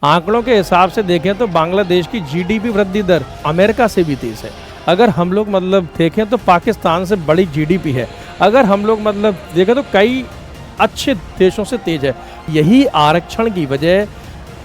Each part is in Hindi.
आंकड़ों के हिसाब से देखें तो बांग्लादेश की जीडीपी वृद्धि दर अमेरिका से भी तेज है। अगर हम लोग देखें तो पाकिस्तान से बड़ी जीडीपी है। अगर हम लोग देखें तो कई अच्छे देशों से तेज है। यही आरक्षण की वजह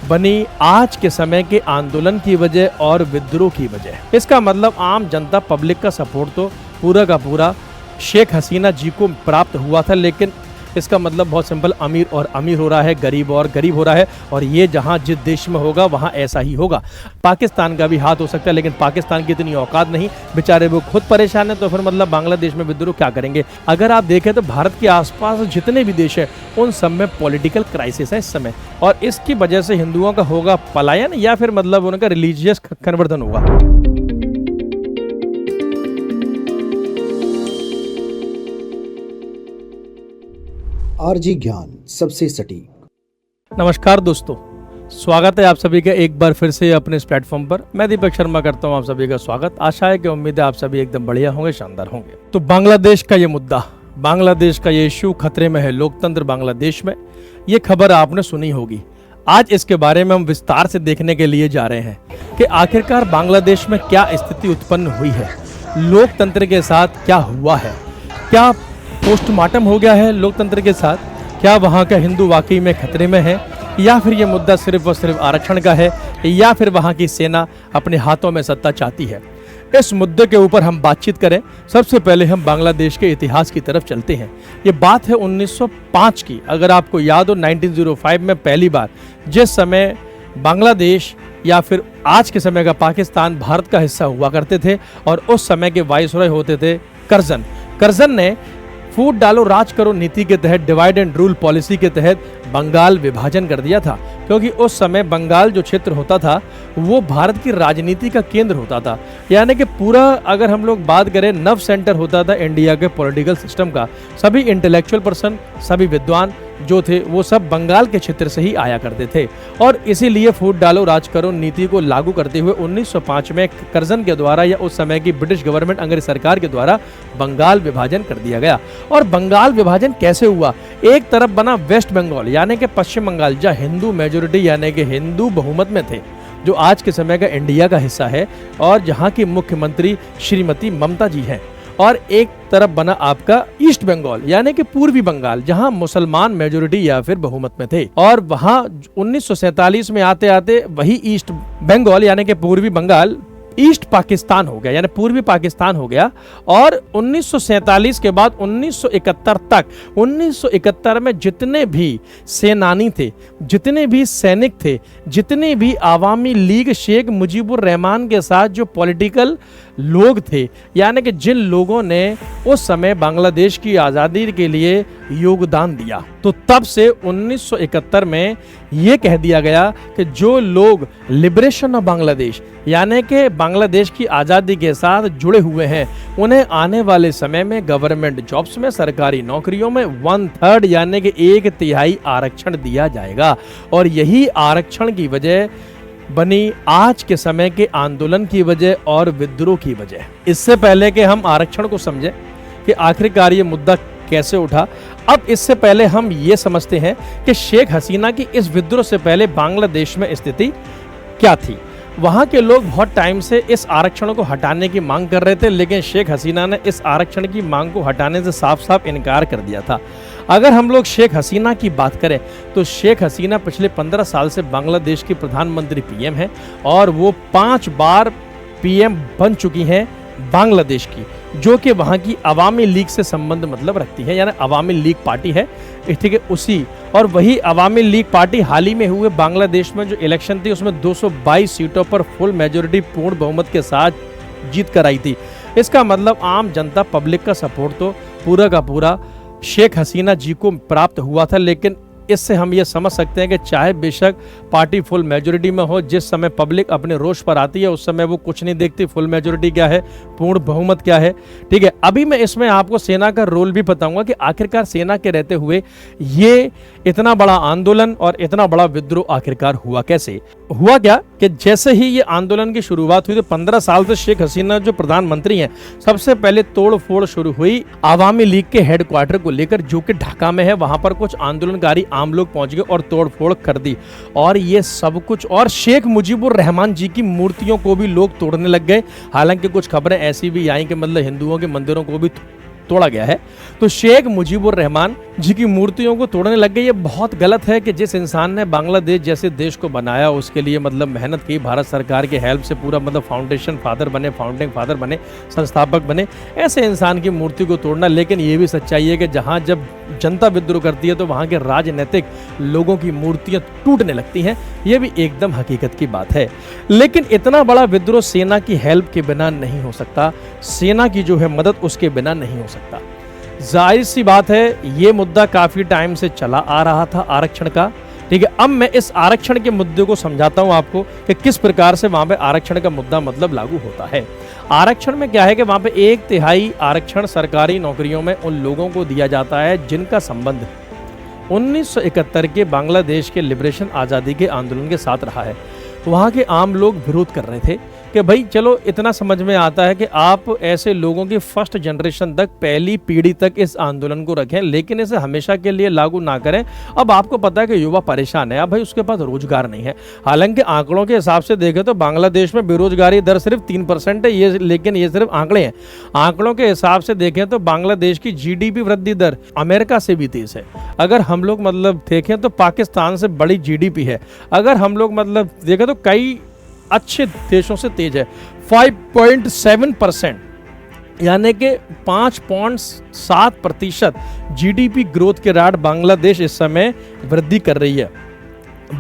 बनी आज के समय के आंदोलन की वजह और विद्रोह की वजह। इसका आम जनता पब्लिक का सपोर्ट तो पूरा का पूरा शेख हसीना जी को प्राप्त हुआ था, लेकिन इसका बहुत सिंपल, अमीर और अमीर हो रहा है, गरीब और गरीब हो रहा है। और ये जहां जिस देश में होगा वहां ऐसा ही होगा। पाकिस्तान का भी हाथ हो सकता है, लेकिन पाकिस्तान की इतनी औकात नहीं, बेचारे वो खुद परेशान है। तो फिर बांग्लादेश में विद्रोह क्या करेंगे। अगर आप देखें तो भारत के आसपास जितने भी देश हैं उन सब में पॉलिटिकल क्राइसिस है इस समय, और इसकी वजह से हिंदुओं का होगा पलायन या फिर उनका रिलीजियस कन्वर्जन होगा। आरजी ज्ञान सबसे सटीक। नमस्कार दोस्तों, स्वागत है आप सभी का एक बार फिर से अपने इस प्लेटफॉर्म पर। मैं दीपक शर्मा करता हूं आप सभी का स्वागत। आशा है कि उम्मीद है आप सभी एकदम बढ़िया होंगे, शानदार होंगे। तो बांग्लादेश का ये मुद्दा, बांग्लादेश का ये इश्यू, खतरे में है लोकतंत्र बांग्लादेश में, ये खबर आपने सुनी होगी। आज इसके बारे में हम विस्तार से देखने के लिए जा रहे हैं कि आखिरकार बांग्लादेश में क्या स्थिति उत्पन्न हुई है, लोकतंत्र के साथ क्या हुआ है, क्या पोस्टमार्टम हो गया है लोकतंत्र के साथ, क्या वहाँ का हिंदू वाकई में खतरे में है, या फिर ये मुद्दा सिर्फ और सिर्फ आरक्षण का है, या फिर वहाँ की सेना अपने हाथों में सत्ता चाहती है। इस मुद्दे के ऊपर हम बातचीत करें। सबसे पहले हम बांग्लादेश के इतिहास की तरफ चलते हैं। ये बात है 1905 की। अगर आपको याद हो 1905 में पहली बार जिस समय बांग्लादेश या फिर आज के समय का पाकिस्तान भारत का हिस्सा हुआ करते थे, और उस समय के वाइसरॉय होते थे करजन। करजन ने फूट डालो राज करो नीति के तहत, डिवाइड एंड रूल पॉलिसी के तहत बंगाल विभाजन कर दिया था, क्योंकि उस समय बंगाल जो क्षेत्र होता था वो भारत की राजनीति का केंद्र होता था। यानी कि पूरा अगर हम लोग बात करें नव सेंटर होता था इंडिया के पॉलिटिकल सिस्टम का। सभी इंटेलेक्चुअल पर्सन, सभी विद्वान जो थे वो सब बंगाल के क्षेत्र से ही आया करते थे, और इसीलिए फूट डालो राज करो नीति को लागू करते हुए 1905 में करजन के द्वारा या उस समय की ब्रिटिश गवर्नमेंट अंग्रेज सरकार के द्वारा बंगाल विभाजन कर दिया गया। और बंगाल विभाजन कैसे हुआ? एक तरफ बना वेस्ट बंगाल यानी कि पश्चिम बंगाल, जहाँ हिंदू मेजोरिटी यानी कि हिंदू बहुमत में थे, जो आज के समय का इंडिया का हिस्सा है, और जहाँ की मुख्यमंत्री श्रीमती ममता जी हैं। और एक तरफ बना आपका ईस्ट बंगाल यानी कि पूर्वी बंगाल, जहां मुसलमान मेजोरिटी या फिर बहुमत में थे। और वहां 1947 में आते आते वही ईस्ट बंगाल यानी कि पूर्वी बंगाल ईस्ट पाकिस्तान हो गया, यानी पूर्वी पाकिस्तान हो गया। और 1947 के बाद 1971 तक, 1971 में जितने भी सेनानी थे, जितने भी सैनिक थे, जितने भी आवामी लीग शेख मुजीबुर रहमान के साथ जो पॉलिटिकल लोग थे, यानी कि जिन लोगों ने उस समय बांग्लादेश की आज़ादी के लिए योगदान दिया, तो तब से 1971 में ये कह दिया गया कि जो लोग लिबरेशन ऑफ बांग्लादेश यानी कि बांग्लादेश की आज़ादी के साथ जुड़े हुए हैं, उन्हें आने वाले समय में गवर्नमेंट जॉब्स में, सरकारी नौकरियों में 1/3 यानी कि 1/3 आरक्षण दिया जाएगा। और यही आरक्षण की वजह बनी आज के समय के आंदोलन की वजह और विद्रोह की वजह। इससे पहले कि हम आरक्षण को समझें कि आखिरकार ये मुद्दा कैसे उठा, अब इससे पहले हम ये समझते हैं कि शेख हसीना की इस विद्रोह से पहले बांग्लादेश में स्थिति क्या थी। वहां के लोग बहुत टाइम से इस आरक्षण को हटाने की मांग कर रहे थे, लेकिन शेख हसीना ने इस आरक्षण की मांग को हटाने से साफ साफ इनकार कर दिया था। अगर हम लोग शेख हसीना की बात करें तो शेख हसीना पिछले 15 साल से बांग्लादेश की प्रधानमंत्री पीएम है, और वो 5 बार पीएम बन चुकी हैं बांग्लादेश की, जो कि वहाँ की अवामी लीग से संबंध रखती है, यानी अवामी लीग पार्टी है, ठीक है उसी। और वही अवामी लीग पार्टी हाल ही में हुए बांग्लादेश में जो इलेक्शन थी उसमें 222 सीटों पर फुल मेजोरिटी पूर्ण बहुमत के साथ जीत कर आई थी। इसका आम जनता पब्लिक का सपोर्ट तो पूरा का पूरा शेख हसीना जी को प्राप्त हुआ था। लेकिन इससे हम ये समझ सकते हैं कि चाहे बेशक पार्टी फुल मेजोरिटी में हो, जिस समय पब्लिक अपने रोष पर आती है उस समय वो कुछ नहीं देखती फुल मेजोरिटी क्या है, पूर्ण बहुमत क्या है, ठीक है। अभी मैं इसमें आपको सेना का रोल भी बताऊंगा कि आखिरकार सेना के रहते हुए ये इतना बड़ा आंदोलन और इतना बड़ा विद्रोह आखिरकार हुआ कैसे। हुआ क्या कि जैसे ही ये आंदोलन की शुरुआत हुई तो 15 साल से शेख हसीना जो प्रधानमंत्री हैं, सबसे पहले तोड़ फोड़ शुरू हुई आवामी लीग के हेडक्वार्टर को लेकर, जो कि ढाका में है। वहां पर कुछ आंदोलनकारी आम लोग पहुंच गए और तोड़फोड़ कर दी। और ये सब कुछ, और शेख मुजीबुर रहमान जी की मूर्तियों को भी लोग तोड़ने लग गए। हालांकि कुछ खबरें ऐसी भी आई कि मतलब हिंदुओं के मंदिरों को भी तोड़ा गया है। तो शेख मुजीबुर रहमान जी की मूर्तियों को तोड़ने लग गए। ये बहुत गलत है कि जिस इंसान ने बांग्लादेश जैसे देश को बनाया, उसके लिए मतलब मेहनत की, भारत सरकार के हेल्प से पूरा मतलब फाउंडेशन फादर बने, फाउंडिंग फादर बने, संस्थापक बने, ऐसे इंसान की मूर्ति को तोड़ना। लेकिन ये भी सच्चाई है कि जहां जब जनता विद्रोह करती है तो वहां के राजनीतिक लोगों की मूर्तियां टूटने लगती हैं। यह भी एकदम हकीकत की बात है। लेकिन इतना बड़ा विद्रोह सेना की हेल्प के बिना नहीं हो सकता, सेना की जो है मदद उसके बिना नहीं हो सकता। जाहिर सी बात है, ये मुद्दा काफी टाइम से चला आ रहा था आरक्षण का। ठीक है, अब मैं इस आरक्षण के मुद्दे को समझाता हूं आपको कि किस प्रकार से वहां पे आरक्षण का मुद्दा मतलब लागू होता है। आरक्षण में क्या है कि वहां पे 1/3 आरक्षण सरकारी नौकरियों में उन लोगों को दिया जाता है जिनका संबंध 1971 के बांग्लादेश के लिबरेशन आज़ादी के आंदोलन के साथ रहा है। वहाँ के आम लोग विरोध कर रहे थे कि भाई चलो, इतना समझ में आता है कि आप ऐसे लोगों की फर्स्ट जनरेशन तक, पहली पीढ़ी तक इस आंदोलन को रखें, लेकिन इसे हमेशा के लिए लागू ना करें। अब आपको पता है कि युवा परेशान है, अब भाई उसके पास रोजगार नहीं है। हालांकि आंकड़ों के हिसाब से देखें तो बांग्लादेश में बेरोजगारी दर सिर्फ 3% है, ये लेकिन ये सिर्फ आंकड़े हैं। आंकड़ों के हिसाब से देखें तो बांग्लादेश की GDP वृद्धि दर अमेरिका से भी तेज है। अगर हम लोग मतलब देखें तो पाकिस्तान से बड़ी GDP है। अगर हम लोग मतलब देखें तो कई अच्छे देशों से तेज है। 5.7%, यानी कि 5.7% GDP ग्रोथ के रेट बांग्लादेश इस समय वृद्धि कर रही है।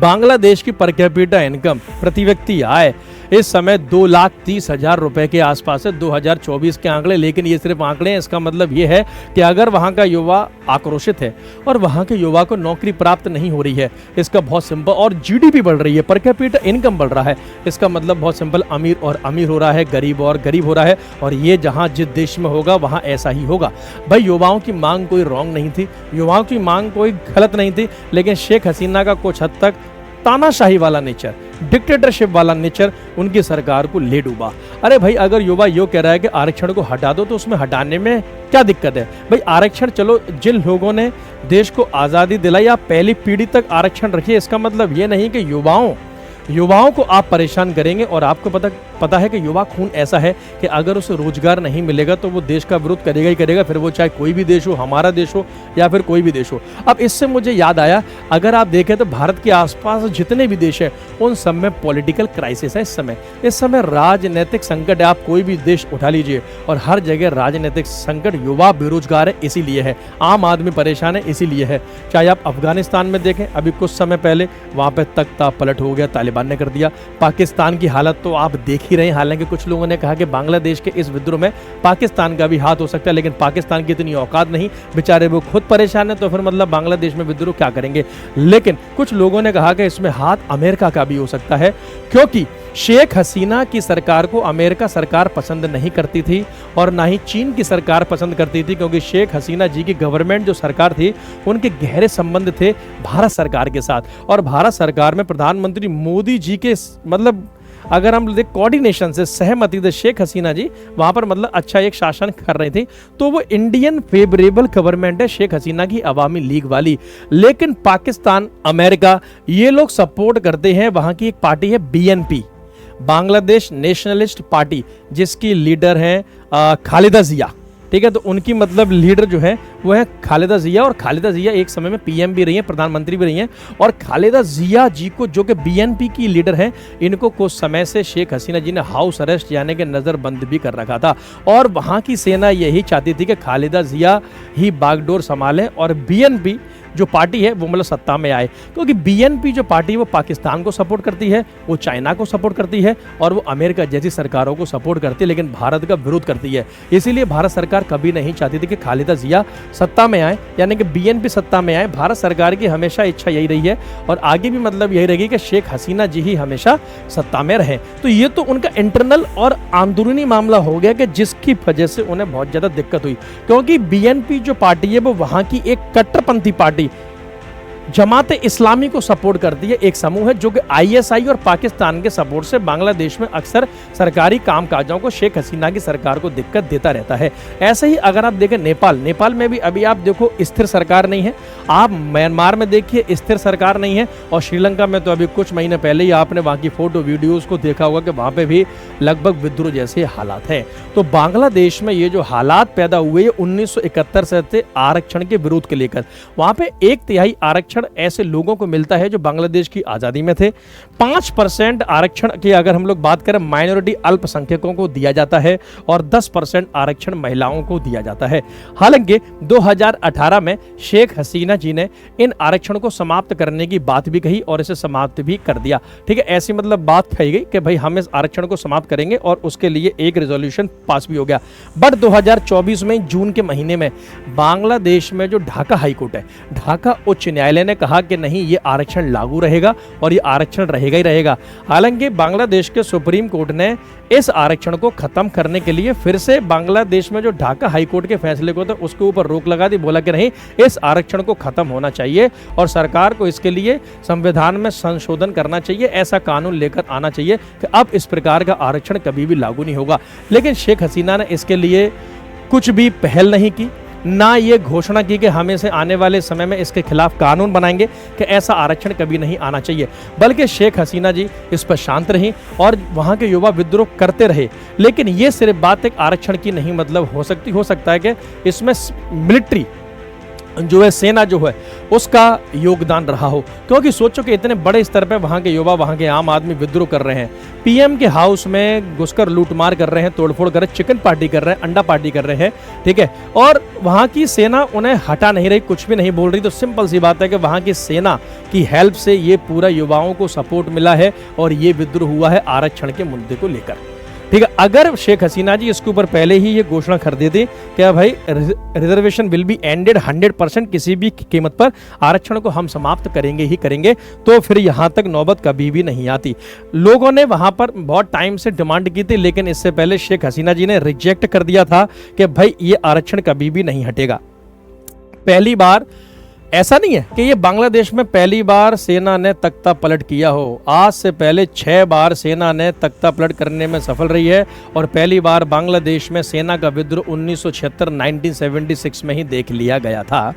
बांग्लादेश की पर कैपिटा इनकम, प्रति व्यक्ति आय इस समय 2,30,000 रुपए के आसपास है, 2024 के आंकड़े। लेकिन ये सिर्फ आंकड़े हैं, इसका मतलब ये है कि अगर वहाँ का युवा आक्रोशित है और वहाँ के युवा को नौकरी प्राप्त नहीं हो रही है, इसका बहुत सिंपल, और GDP बढ़ रही है, पर कैपिटा इनकम बढ़ रहा है, इसका मतलब बहुत सिंपल, अमीर और अमीर हो रहा है, गरीब और गरीब हो रहा है। और ये जहाँ जिस देश में होगा वहाँ ऐसा ही होगा। भाई युवाओं की मांग कोई रॉन्ग नहीं थी, युवाओं की मांग कोई गलत नहीं थी, लेकिन शेख हसीना का कुछ हद तक तानाशाही वाला नेचर, डिक्टेटरशिप वाला नेचर उनकी सरकार को ले डूबा। अरे भाई, अगर युवा यो कह रहा है कि आरक्षण को हटा दो, तो उसमें हटाने में क्या दिक्कत है? भाई आरक्षण, चलो, जिन लोगों ने देश को आज़ादी दिलाई, आप पहली पीढ़ी तक आरक्षण रखिए। इसका मतलब ये नहीं कि युवाओं को आप परेशान करेंगे। और आपको पता है कि युवा खून ऐसा है कि अगर उसे रोजगार नहीं मिलेगा तो वो देश का विरोध करेगा ही करेगा, फिर वो चाहे कोई भी देश हो, हमारा देश हो या फिर कोई भी देश हो। अब इससे मुझे याद आया, अगर आप देखें तो भारत के आसपास जितने भी देश हैं उन सब में पॉलिटिकल क्राइसिस है। इस समय राजनीतिक संकट है। आप कोई भी देश उठा लीजिए और हर जगह राजनीतिक संकट, युवा बेरोजगार है इसीलिए है, आम आदमी परेशान है इसीलिए है। चाहे आप अफगानिस्तान में देखें, अभी कुछ समय पहले वहां पर तख्ता पलट हो गया, तालिबान ने कर दिया। पाकिस्तान की हालत तो आप देख ही रहे हैं। हालांकि कुछ लोगों ने कहा कि बांग्लादेश के इस विद्रोह में पाकिस्तान का भी हाथ हो सकता है, लेकिन पाकिस्तान की इतनी औकात नहीं, बेचारे वो खुद परेशान है, तो फिर मतलब बांग्लादेश में विद्रोह क्या करेंगे। लेकिन कुछ लोगों ने कहा कि इसमें हाथ अमेरिका का भी हो सकता है, क्योंकि शेख हसीना की सरकार को अमेरिका सरकार पसंद नहीं करती थी और ना ही चीन की सरकार पसंद करती थी, क्योंकि शेख हसीना जी की गवर्नमेंट जो सरकार थी उनके गहरे संबंध थे भारत सरकार के साथ। और भारत सरकार में प्रधानमंत्री मोदी जी के मतलब अगर हम देख कोऑर्डिनेशन से सहमति थे शेख हसीना जी, वहां पर मतलब अच्छा एक शासन कर रही थी। तो वो इंडियन फेवरेबल गवर्नमेंट है शेख हसीना की, अवामी लीग वाली। लेकिन पाकिस्तान, अमेरिका, ये लोग सपोर्ट करते हैं, वहां की एक पार्टी है BNP, बांग्लादेश नेशनलिस्ट पार्टी, जिसकी लीडर हैं खालिदा जिया। ठीक है, तो उनकी मतलब लीडर जो है वो है खालिदा जिया। और खालिदा जिया एक समय में PM भी रही हैं, प्रधानमंत्री भी रही हैं। और खालिदा जिया जी को, जो कि BNP की लीडर हैं, इनको कुछ समय से शेख हसीना जी ने हाउस अरेस्ट यानी कि नज़रबंद भी कर रखा था। और वहाँ की सेना यही चाहती थी कि खालिदा जिया ही बागडोर संभालें और BNP जो पार्टी है वो मतलब सत्ता में आए, क्योंकि BNP जो पार्टी है वो पाकिस्तान को सपोर्ट करती है, वो चाइना को सपोर्ट करती है और वो अमेरिका जैसी सरकारों को सपोर्ट करती है, लेकिन भारत का विरोध करती है। इसीलिए भारत सरकार कभी नहीं चाहती थी कि खालिदा जिया सत्ता में आए, यानी कि BNP सत्ता में आए। भारत सरकार की हमेशा इच्छा यही रही है और आगे भी मतलब यही रहेगी कि शेख हसीना जी ही हमेशा सत्ता में रहे। तो ये तो उनका इंटरनल और अंदरूनी मामला हो गया कि जिसकी वजह से उन्हें बहुत ज्यादा दिक्कत हुई, क्योंकि BNP जो पार्टी है वो वहां की एक कट्टरपंथी पार्टी जमाते इस्लामी को सपोर्ट करती है एक समूह है जो कि आईएसआई और पाकिस्तान के सपोर्ट से बांग्लादेश में अक्सर सरकारी कामकाजों को शेख हसीना की सरकार को दिक्कत देता रहता है। ऐसे ही अगर आप देखें नेपाल में भी अभी आप देखो स्थिर सरकार नहीं है, आप म्यांमार में देखिए स्थिर सरकार नहीं है, और श्रीलंका में तो अभी कुछ महीने पहले ही आपने वहाँ की फोटो वीडियोज को देखा होगा कि वहाँ पे भी लगभग विद्रोह जैसे हालात हैं। तो बांग्लादेश में ये जो हालात पैदा हुए 1971 से आरक्षण के विरोध के लेकर, वहाँ पे 1/3 आरक्षण ऐसे लोगों को मिलता है जो बांग्लादेश की आज़ादी में थे। 5% आरक्षण की अगर हम लोग बात करें माइनॉरिटी अल्पसंख्यकों को दिया जाता है, और 10% आरक्षण महिलाओं को दिया जाता है। हालांकि 2018 में शेख हसीना जी ने इन आरक्षण को समाप्त करने की बात भी कही और इसे समाप्त भी कर दिया। ठीक है, ऐसी मतलब बात कही गई कि भाई हम इस आरक्षण को समाप्त करेंगे, और उसके लिए एक रेजोल्यूशन पास भी हो गया। बट 2024 में जून के महीने में बांग्लादेश में जो ढाका हाईकोर्ट है, ढाका उच्च न्यायालय ने कहा कि नहीं, ये आरक्षण लागू रहेगा और ये आरक्षण रहेगा ही रहेगा। हालांकि बांग्लादेश के सुप्रीम कोर्ट ने इस आरक्षण को खत्म करने के लिए फिर से बांग्लादेश में जो ढाका हाईकोर्ट के फैसले को था उसके ऊपर रोक लगा दी। बोला कि नहीं, इस आरक्षण को खत्म होना चाहिए और सरकार को इसके लिए संविधान में संशोधन करना चाहिए, ऐसा कानून लेकर आना चाहिए कि अब इस प्रकार का आरक्षण कभी भी लागू नहीं होगा। लेकिन शेख हसीना ने इसके लिए कुछ भी पहल नहीं की, ना ये घोषणा की कि हम इसे आने वाले समय में इसके खिलाफ कानून बनाएंगे कि ऐसा आरक्षण कभी नहीं आना चाहिए, बल्कि शेख हसीना जी इस पर शांत रहीं और वहाँ के युवा विद्रोह करते रहे। लेकिन ये सिर्फ बात एक आरक्षण की नहीं, मतलब हो सकता है कि इसमें मिलिट्री जो है, सेना जो है, उसका योगदान रहा हो, क्योंकि सोचो कि इतने बड़े स्तर पर वहाँ के युवा, वहाँ के आम आदमी विद्रोह कर रहे हैं, पीएम के हाउस में घुसकर लूटमार कर रहे हैं, तोड़फोड़ कर रहे हैं, चिकन पार्टी कर रहे हैं, अंडा पार्टी कर रहे हैं। ठीक है, और वहाँ की सेना उन्हें हटा नहीं रही, कुछ भी नहीं बोल रही। तो सिंपल सी बात है कि वहाँ की सेना की हेल्प से ये पूरा युवाओं को सपोर्ट मिला है और ये विद्रोह हुआ है आरक्षण के मुद्दे को लेकर। ठीक है, अगर शेख हसीना जी इसके ऊपर पहले ही ये घोषणा कर देते कि भाई रिजर्वेशन विल बी एंडेड 100%, किसी भी कीमत पर आरक्षण को हम समाप्त करेंगे ही करेंगे, तो फिर यहाँ तक नौबत कभी भी नहीं आती। लोगों ने वहाँ पर बहुत टाइम से डिमांड की थी, लेकिन इससे पहले शेख हसीना जी ने रिजेक्ट कर दिया था कि भाई ये आरक्षण कभी भी नहीं हटेगा। पहली बार ऐसा नहीं है कि ये बांग्लादेश में पहली बार सेना ने तख्ता पलट किया हो, आज से पहले 6 बार सेना ने तख्ता पलट करने में सफल रही है, और पहली बार बांग्लादेश में सेना का विद्रोह 1976 में ही देख लिया गया था।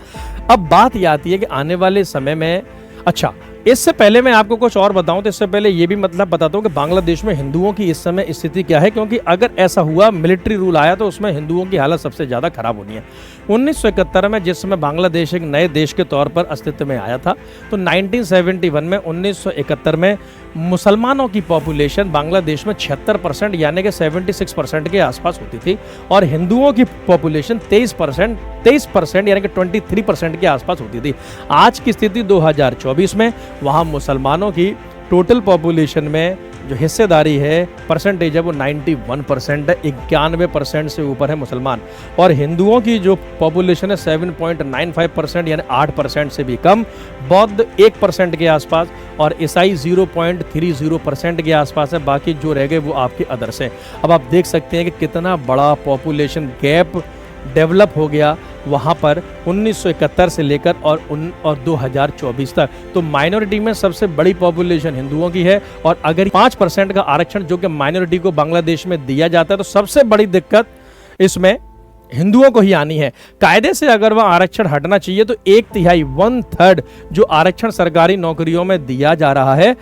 अब बात यह आती है कि आने वाले समय में, अच्छा इससे पहले मैं आपको कुछ और बताऊं, तो इससे पहले ये भी मतलब बताता हूं कि बांग्लादेश में हिंदुओं की इस समय स्थिति क्या है, क्योंकि अगर ऐसा हुआ, मिलिट्री रूल आया, तो उसमें हिंदुओं की हालत सबसे ज़्यादा खराब होनी है। 1971 में जिस समय बांग्लादेश एक नए देश के तौर पर अस्तित्व में आया था, तो 1971 में 1971 में मुसलमानों की पॉपुलेशन बांग्लादेश में 76% यानी कि 76% के आसपास होती थी, और हिंदुओं की पॉपुलेशन 23% यानी कि 23% के आसपास होती थी। आज की स्थिति 2024 में वहाँ मुसलमानों की टोटल पॉपुलेशन में जो हिस्सेदारी है, परसेंटेज है, वो 91% है, 91% से ऊपर है मुसलमान, और हिंदुओं की जो पॉपुलेशन है 7.95% यानी 8% से भी कम, बौद्ध 1% के आसपास, और ईसाई 0.30% के आसपास है। बाकी जो रह गए वो आपके अदर्स हैं। अब आप देख सकते हैं कि कितना बड़ा पॉपुलेशन गैप डेवलप हो गया वहाँ पर 1971 से लेकर और 2024 तक। तो माइनॉरिटी में सबसे बड़ी पॉपुलेशन हिंदुओं की है, और अगर 5% का आरक्षण जो कि माइनॉरिटी को बांग्लादेश में दिया जाता है, तो सबसे बड़ी दिक्कत इसमें हिंदुओं को ही आनी है। कायदे से अगर वह आरक्षण हटना चाहिए तो 1/3 1/3 जो आरक्षण सरकारी नौकरियों में दिया जा रहा है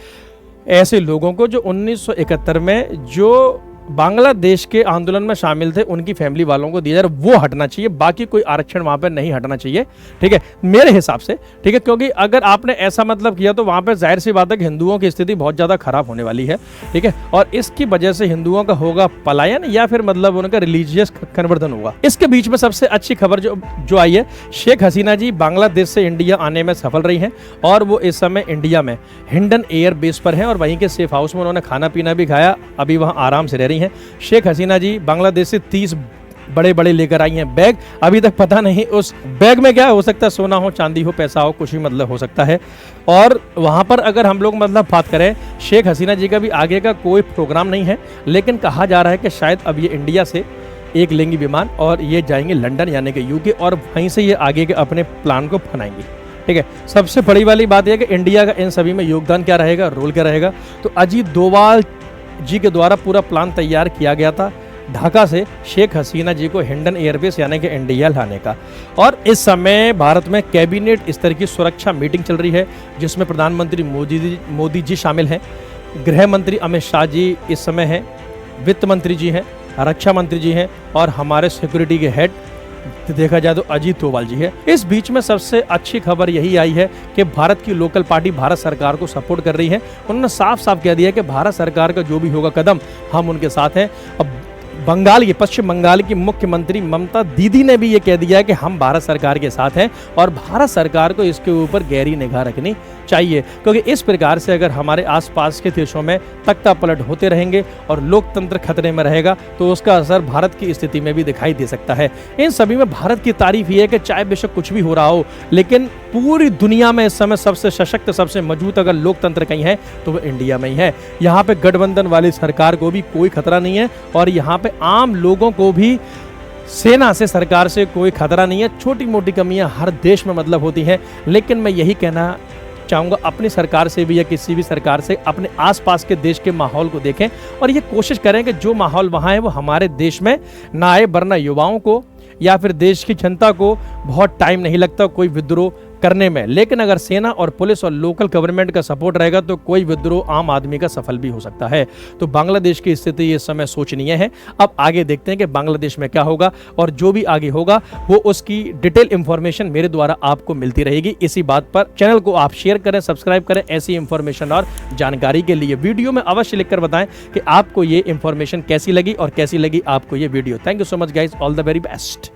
ऐसे लोगों को जो 1971 में जो बांग्लादेश के आंदोलन में शामिल थे, उनकी फैमिली वालों को दिया जा रहा है, वो हटना चाहिए। बाकी कोई आरक्षण वहां पर नहीं हटना चाहिए, ठीक है, मेरे हिसाब से। ठीक है, क्योंकि अगर आपने ऐसा मतलब किया तो वहां पर जाहिर सी बात है कि हिंदुओं की स्थिति बहुत ज्यादा खराब होने वाली है। ठीक है, और इसकी वजह से हिंदुओं का होगा पलायन, या फिर मतलब उनका रिलीजियस कन्वर्जन होगा। इसके बीच में सबसे अच्छी खबर जो आई है, शेख हसीना जी बांग्लादेश से इंडिया आने में सफल रही हैं, और वो इस समय इंडिया में हिंडन एयर बेस पर हैं, और वहीं के सेफ हाउस में उन्होंने खाना पीना भी खाया, अभी वहां आराम से रह रही हैं। शेख हसीना जी बांग्लादेश से 30 बड़े लेकर आई हैं बैग। अभी तक पता नहीं उस बैग में क्या हो सकता है, सोना हो, चांदी हो, पैसा हो, कुछ भी मतलब हो सकता है। और वहां पर अगर हम लोग मतलब बात करें, शेख हसीना जी का भी आगे का कोई प्रोग्राम नहीं है, लेकिन कहा जा रहा है कि शायद अब ये इंडिया से एक लेंगी विमान और ये जाएंगे लंदन यानी कि यूके, और वहीं से ये आगे के अपने प्लान को बनाएंगे। ठीक है। सबसे बड़ी वाली बात यह कि इंडिया का इन सभी में योगदान क्या रहेगा, रोल क्या रहेगा। तो अजीत डोभाल जी के द्वारा पूरा प्लान तैयार किया गया था ढाका से शेख हसीना जी को हिंडन एयरबेस यानी कि इंडिया लाने का। और इस समय भारत में कैबिनेट स्तर की सुरक्षा मीटिंग चल रही है, जिसमें प्रधानमंत्री मोदी जी शामिल हैं, गृह मंत्री अमित शाह जी इस समय हैं, वित्त मंत्री जी हैं, रक्षा मंत्री जी हैं और हमारे सिक्योरिटी के हेड देखा जाए तो अजीत डोभाल जी है। इस बीच में सबसे अच्छी खबर यही आई है कि भारत की लोकल पार्टी भारत सरकार को सपोर्ट कर रही है। उन्होंने साफ साफ कह दिया है कि भारत सरकार का जो भी होगा कदम हम उनके साथ हैं। अब पश्चिम बंगाल की मुख्यमंत्री ममता दीदी ने भी ये कह दिया है कि हम भारत सरकार के साथ हैं और भारत सरकार को इसके ऊपर गहरी निगाह रखनी चाहिए, क्योंकि इस प्रकार से अगर हमारे आसपास के देशों में तख्ता पलट होते रहेंगे और लोकतंत्र खतरे में रहेगा तो उसका असर भारत की स्थिति में भी दिखाई दे सकता है। इन सभी में भारत की तारीफ ये है कि चाहे बेशक कुछ भी हो रहा हो, लेकिन पूरी दुनिया में इस समय सबसे सशक्त, सबसे मजबूत अगर लोकतंत्र कहीं है तो वो इंडिया में ही है। यहाँ पे गठबंधन वाली सरकार को भी कोई खतरा नहीं है और यहाँ पे आम लोगों को भी सेना से, सरकार से कोई खतरा नहीं है। छोटी मोटी कमियां हर देश में मतलब होती हैं, लेकिन मैं यही कहना चाहूँगा अपनी सरकार से भी या किसी भी सरकार से अपने आसपास के देश के माहौल को देखें और ये कोशिश करें कि जो माहौल वहाँ है वो हमारे देश में ना आए, वरना युवाओं को या फिर देश की जनता को बहुत टाइम नहीं लगता कोई विद्रोह करने में। लेकिन अगर सेना और पुलिस और लोकल गवर्नमेंट का सपोर्ट रहेगा तो कोई विद्रोह आम आदमी का सफल भी हो सकता है। तो बांग्लादेश की स्थिति इस समय सोचनीय है। अब आगे देखते हैं कि बांग्लादेश में क्या होगा और जो भी आगे होगा वो उसकी डिटेल इंफॉर्मेशन मेरे द्वारा आपको मिलती रहेगी। इसी बात पर चैनल को आप शेयर करें, सब्सक्राइब करें ऐसी इंफॉर्मेशन और जानकारी के लिए। वीडियो में अवश्य लिखकर बताएं कि आपको ये इंफॉर्मेशन कैसी लगी और कैसी लगी आपको ये video. Thank you so much guys, all the very best.